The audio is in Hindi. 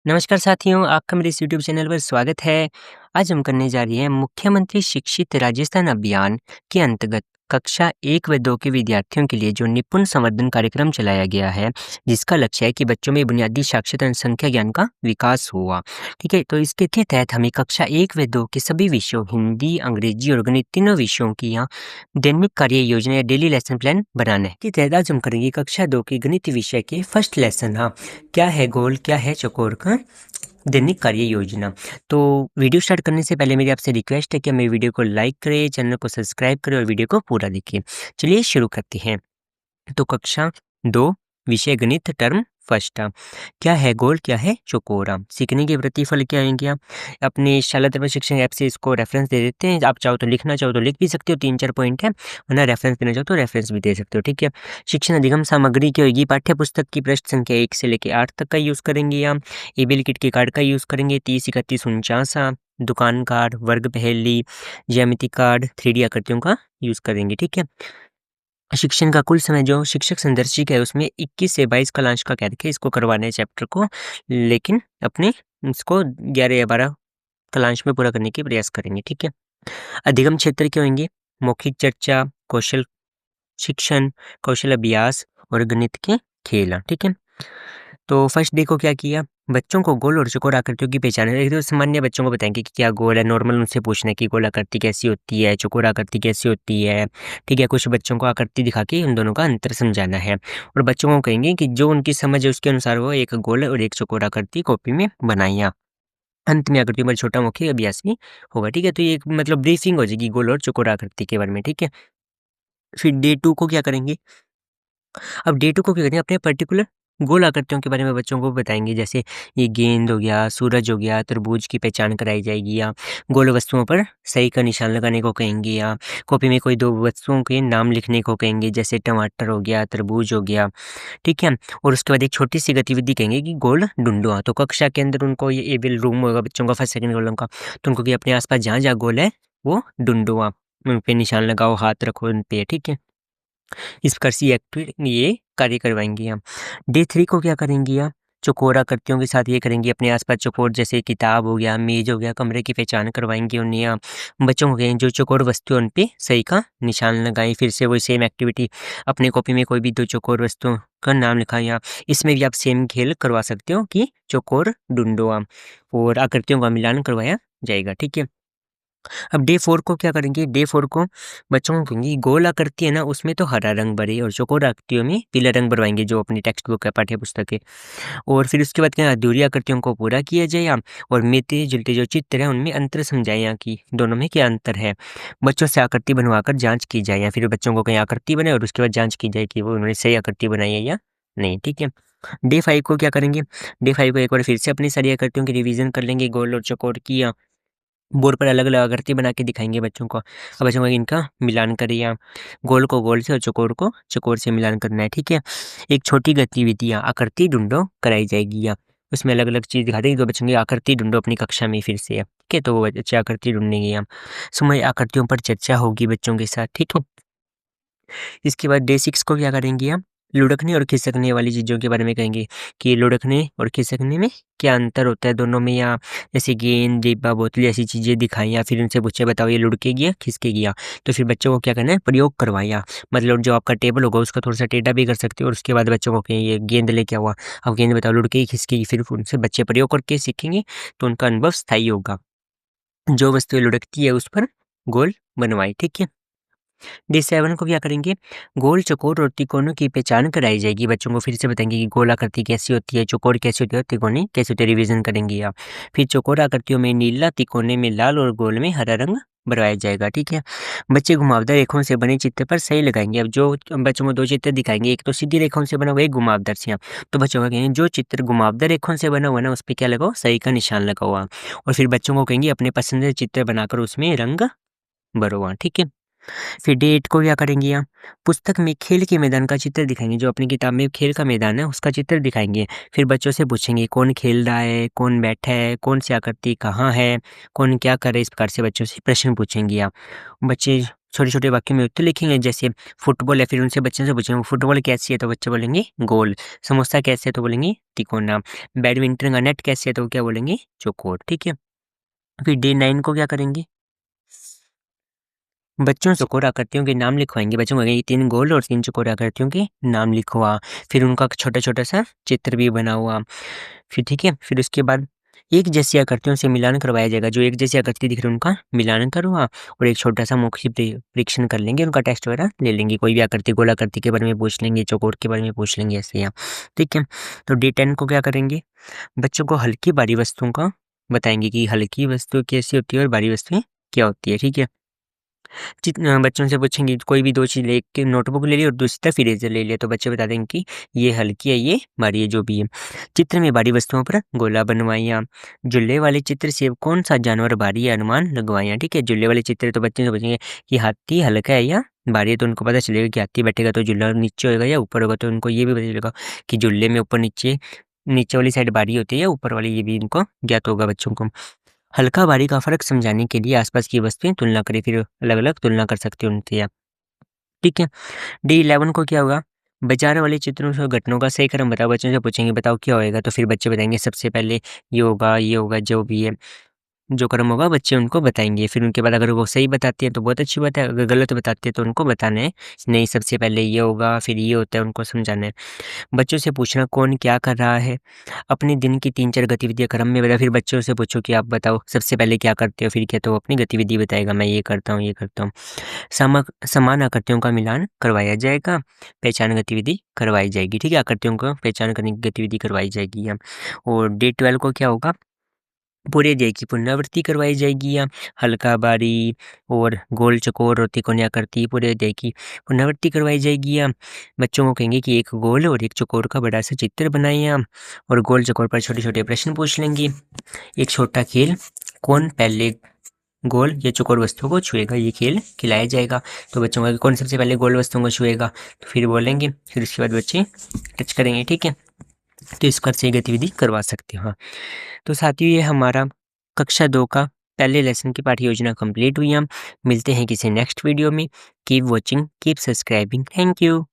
नमस्कार साथियों, आपका मेरे इस यूट्यूब चैनल पर स्वागत है। आज हम करने जा रहे हैं मुख्यमंत्री शिक्षित राजस्थान अभियान के अंतर्गत कक्षा 1 व 2 के विद्यार्थियों के लिए जो निपुण संवर्धन कार्यक्रम चलाया गया है, जिसका लक्ष्य है कि बच्चों में बुनियादी साक्षरता और संख्या ज्ञान का विकास हुआ। ठीक है, तो इसके के तहत हमें कक्षा 1 व 2 के सभी विषयों हिंदी, अंग्रेजी और गणित तीनों विषयों की यहाँ दैनिक कार्य योजना या डेली लेसन प्लान बनाना है। इसके तहत आज हम करेंगे कक्षा 2 के गणित विषय के फर्स्ट लेसन। हाँ, क्या है गोल, क्या है चौकोर का दैनिक कार्य योजना। तो वीडियो स्टार्ट करने से पहले मेरी आपसे रिक्वेस्ट है कि मेरे वीडियो को लाइक करें, चैनल को सब्सक्राइब करें और वीडियो को पूरा देखिए। चलिए शुरू करते हैं। तो कक्षा 2 विषय गणित टर्म फर्स्ट। क्या है गोल, क्या है चौकोर। सीखने के प्रतिफल क्या आएंगे। अपने शाला धर्म शिक्षण ऐप से इसको रेफरेंस दे देते हैं। आप चाहो तो लिखना चाहो तो लिख भी सकते हो, 3-4 पॉइंट है, वरना रेफरेंस देना चाहो तो रेफरेंस भी दे सकते हो। ठीक है। शिक्षण अधिगम सामग्री क्या होगी, पाठ्य पुस्तक की पृष्ठ संख्या 1 से लेकर 8 तक का यूज़ करेंगे। हम एबीएल किट के कार्ड का यूज़ करेंगे, 30, 31, 49, दुकान कार्ड, वर्ग पहेली, ज्यामिति कार्ड, 3D आकृतियों का यूज़ करेंगे। ठीक है। शिक्षण का कुल समय जो शिक्षक संदर्शिक है उसमें 21 से 22 कालांश का कह रखे इसको करवाना है चैप्टर को, लेकिन अपने इसको 11 या 12 कालांश में पूरा करने की प्रयास करेंगे। ठीक है। अधिगम क्षेत्र क्या होंगे, मौखिक चर्चा, कौशल शिक्षण, कौशल अभ्यास और गणित के खेल। ठीक है। तो फर्स्ट डे को क्या किया, बच्चों को गोल और चौकोर आकृतियों की पहचान है। एक तो सामान्य बच्चों को बताएंगे कि क्या गोल है, नॉर्मल उनसे पूछना है कि गोल आकृति कैसी होती है, चौकोर आकृति कैसी होती है। ठीक है। कुछ बच्चों को आकृति दिखा के उन दोनों का अंतर समझाना है और बच्चों को कहेंगे कि जो उनकी समझ है उसके अनुसार वो एक गोल और एक चौकोर आकृति कॉपी में बनाइए। अंत में आकृति पर छोटा मौखिक अभ्यास भी होगा। ठीक है। तो ये एक मतलब ब्रीफिंग हो जाएगी गोल और चौकोर आकृति के बारे में। ठीक है। फिर डे 2 को क्या करेंगे, अब डे 2 को क्या करेंगे, अपने पर्टिकुलर गोल आकृतियों के बारे में बच्चों को बताएंगे। जैसे ये गेंद हो गया, सूरज हो गया, तरबूज की पहचान कराई जाएगी, या गोल वस्तुओं पर सही का निशान लगाने को कहेंगे, या कॉपी में कोई 2 वस्तुओं के नाम लिखने को कहेंगे, जैसे टमाटर हो गया, तरबूज हो गया। ठीक है। और उसके बाद एक छोटी सी गतिविधि कहेंगे कि गोल ढूंढो। तो कक्षा के अंदर उनको ये एबल रूम होगा बच्चों का, फर्स्ट सेकंड वालों का, तो उनको कि अपने आसपास जहाँ जहाँ गोल है वो ढूंढो, आप उन पे निशान लगाओ, हाथ रखो उन पे। ठीक है। इस प्रकार से ये कार्य करवाएंगी हम। डे 3 को क्या करेंगी आप, चौकोर आकृतियों के साथ ये करेंगी, अपने आसपास चौकोर जैसे किताब हो गया, मेज हो गया, कमरे की पहचान करवाएंगे उन्हें। आप बच्चों को कहेंगे जो चौकोर वस्तु उन पे सही का निशान लगाएं। फिर से वही सेम एक्टिविटी, अपने कॉपी में कोई भी 2 चौकोर वस्तुओं का नाम लिखाएं। आप इसमें भी आप सेम खेल करवा सकते हो कि चौकोर ढूंढो आप, और आकृतियों का मिलान करवाया जाएगा। ठीक है। अब डे 4 को क्या करेंगे, डे 4 को बच्चों को कहेंगे गोल आकृति है ना उसमें तो हरा रंग भरे और चौकोर आकृतियों में पीला रंग भरवाएंगे, जो अपनी टेक्स्ट बुक है, पाठ्य पुस्तक है। और फिर उसके बाद क्या, अधूरी आकृतियों को पूरा किया जाए यहाँ, और मिलते जुलते जो चित्र है उनमें अंतर समझाए यहाँ की दोनों में क्या अंतर है। बच्चों से आकृति बनवाकर जाँच की जाए, या फिर बच्चों को कहीं आकृति बने और उसके बाद जाँच की जाए कि वो उन्होंने सही आकृति बनाई है या नहीं। ठीक है। डे 5 को क्या करेंगे, डे 5 को एक बार फिर से अपनी सारी आकृतियों की रिवीजन कर लेंगे, गोल और चौकोर की। बोर्ड पर अलग-अलग आकृति बना के दिखाएँगे बच्चों को। अब बच्चों को इनका मिलान करिए आप। गोल को गोल से और चौकोर को चौकोर से मिलान करना है। ठीक है। एक छोटी गतिविधि आकृति ढूँढो कराई जाएगी, या उसमें अलग-अलग चीज़ दिखा देंगे, तो बच्चों की आकृति ढूँढो अपनी कक्षा में फिर से। ठीक है। तो वो बच्चे आकृति ढूँढेंगे हम। समय आकृतियों पर चर्चा होगी बच्चों के साथ। ठीक है। इसके बाद डे 6 को क्या करेंगे हम, लुढ़कने और खिसकने वाली चीज़ों के बारे में कहेंगे कि लुढ़कने और खिसकने में क्या अंतर होता है दोनों में, या जैसे गेंद, डिब्बा, बोतल ऐसी चीज़ें दिखाएं, या फिर उनसे पूछे बताओ ये लुढ़केगी या खिसकेगी। तो फिर बच्चों को क्या करना है, प्रयोग करवाया, मतलब जो आपका टेबल होगा उसका थोड़ा सा टेढ़ा भी कर सकते हो, और उसके बाद बच्चों को कहें ये गेंद लेके हुआ, अब गेंद बताओ लुढ़केगी खिसकेगी, फिर उनसे बच्चे प्रयोग करके सीखेंगे तो उनका अनुभव स्थायी होगा। जो वस्तु लुढ़कती है उस पर गोल बनवाए। ठीक है। डे 7 को क्या करेंगे, गोल, चौकोर और त्रिकोणों की पहचान कराई जाएगी। बच्चों को फिर से बताएंगे कि गोल आकृति कैसी होती है, चौकोर कैसी होती है और त्रिकोणी कैसी होती है, रिवीजन करेंगे आप। फिर चौकोर आकृतियों में नीला, त्रिकोणे में लाल और गोल में हरा रंग भरवाया जाएगा। ठीक है। बच्चे घुमावदार रेखाओं से बने चित्र पर सही लगाएंगे। अब जो बच्चों को 2 चित्र दिखाएंगे, एक तो सीधी रेखाओं से बना हुआ, एक घुमावदार से। तो बच्चों को कहेंगे जो चित्र घुमावदार रेखाओं से बना हुआ ना उस पर क्या लगाओ, सही का निशान लगाओ आप। और फिर बच्चों को कहेंगे अपने पसंदीदा चित्र बनाकर उसमें रंग भरो आप। ठीक है। फिर डे 8 को क्या करेंगे आप, पुस्तक में खेल के मैदान का चित्र दिखाएंगे। जो अपनी किताब में खेल का मैदान है उसका चित्र दिखाएंगे। फिर बच्चों से पूछेंगे कौन खेल रहा है, कौन बैठा है, कौन सी आकृति कहाँ है, कौन क्या कर रहा है, इस प्रकार से बच्चों से प्रश्न पूछेंगे आप। बच्चे छोटे-छोटे वाक्यों में उत्तर लिखेंगे, जैसे फुटबॉल है, फिर उनसे बच्चे से पूछेंगे फुटबॉल कैसी है? तो बच्चे बोलेंगे गोल। समोसा कैसे है? तो बोलेंगे तिकोना। बैडमिंटन का नेट कैसे है? तो क्या बोलेंगे चौकोर, ठीक है? फिर डे 9 को क्या करेंगे? बच्चों से चौकोर आकृतियों के नाम लिखवाएँगे। बच्चों को कहेंगे 3 गोल और 3 चौकोर आकृतियों के नाम लिखवा। फिर उनका छोटा-छोटा सा चित्र भी बना हुआ। फिर ठीक है, फिर उसके बाद एक जैसी आकृतियों से मिलान करवाया जाएगा। जो एक जैसी आकृति दिख रही है उनका मिलान करवा और एक छोटा-सा मौखिक परीक्षण कर लेंगे, उनका टेस्ट वगैरह ले लेंगे। कोई भी आकृति, गोल आकृति के बारे में पूछ लेंगे, चौकोर के बारे में पूछ लेंगे, ऐसे या ठीक है। तो डे 10 को क्या करेंगे? बच्चों को हल्की भारी वस्तुओं का बताएँगे कि हल्की वस्तु कैसी होती है और भारी वस्तुएँ क्या होती है, ठीक है? बच्चों से पूछेंगे कोई भी 2 चीज़ लेके नोटबुक ले ली और दूसरी तरफ इरेज़र ले लिया, तो बच्चे बता देंगे कि ये हल्की है, ये भारी है, जो भी है। चित्र में भारी वस्तुओं पर गोला बनवाइयाँ। जुल्ले वाले चित्र से कौन-सा जानवर भारी है, अनुमान लगवाइयाँ, ठीक है? जुल्ले वाले चित्र तो बच्चे से पूछेंगे कि हाथी हल्का है या भारी है, तो उनको पता चलेगा कि हाथी बैठेगा तो जुल्ला नीचे होएगा या ऊपर होगा, तो उनको ये भी पता चलेगा कि जुल्ले में ऊपर-नीचे, नीचे वाली साइड भारी होती है या ऊपर वाली, ये भी इनको ज्ञात होगा बच्चों को। हल्का भारी का फ़र्क समझाने के लिए आसपास की वस्तुएं तुलना करें, फिर अलग-अलग तुलना कर सकते हो उनसे आप, ठीक है। डे 11 को क्या होगा? बाज़ार वाले चित्रों से घटनाओं का सही क्रम बताओ। बच्चों से पूछेंगे बताओ क्या होएगा? तो फिर बच्चे बताएँगे सबसे पहले ये होगा, जो भी है। जो क्रम होगा बच्चे उनको बताएँगे। फिर उनके बाद अगर वो सही बताते हैं तो बहुत अच्छी बात है, अगर गलत बताते हैं तो उनको बताना है, नहीं सबसे पहले ये होगा, फिर ये होता है, उनको समझाना है। बच्चों से पूछना कौन क्या कर रहा है? अपने दिन की 3-4 गतिविधियाँ क्रम में बताओ। फिर बच्चों से पूछो कि आप बताओ सबसे पहले क्या करते हो? फिर क्या, तो वो अपनी गतिविधि बताएगा, मैं ये करता हूँ, ये करता हूँ। समान आकृतियों का मिलान करवाया जाएगा, पहचान गतिविधि करवाई जाएगी, ठीक है? आकृतियों को पहचान करने की गतिविधि करवाई जाएगी यहाँ। और डे 12 को क्या होगा? पूरे अध्याय की पुनरावृत्ति करवाई जाएगी या हल्का बारी और गोल चौकोर और तिकोनी आकृति पूरे अध्याय की पुनरावृत्ति करवाई जाएगी या बच्चों को कहेंगे कि एक गोल और एक चौकोर का बड़ा सा चित्र बनाएं या और गोल चौकोर पर छोटे-छोटे प्रश्न पूछ लेंगे। एक छोटा खेल, कौन पहले गोल या चौकोर वस्तु को छुएगा, ये खेल खिलाया जाएगा। तो बच्चों का कौन सबसे पहले गोल वस्तुओं को छुएगा, तो फिर बोलेंगे, फिर उसके बाद बच्चे टच करेंगे, ठीक है? तो इस प्रकार से ये गतिविधि करवा सकते हो। हाँ, तो साथियों ये हमारा कक्षा 2 का पहले लेसन की पाठ्य योजना कंप्लीट हुई। हम मिलते हैं किसी नेक्स्ट वीडियो में। Keep watching, keep subscribing. Thank you.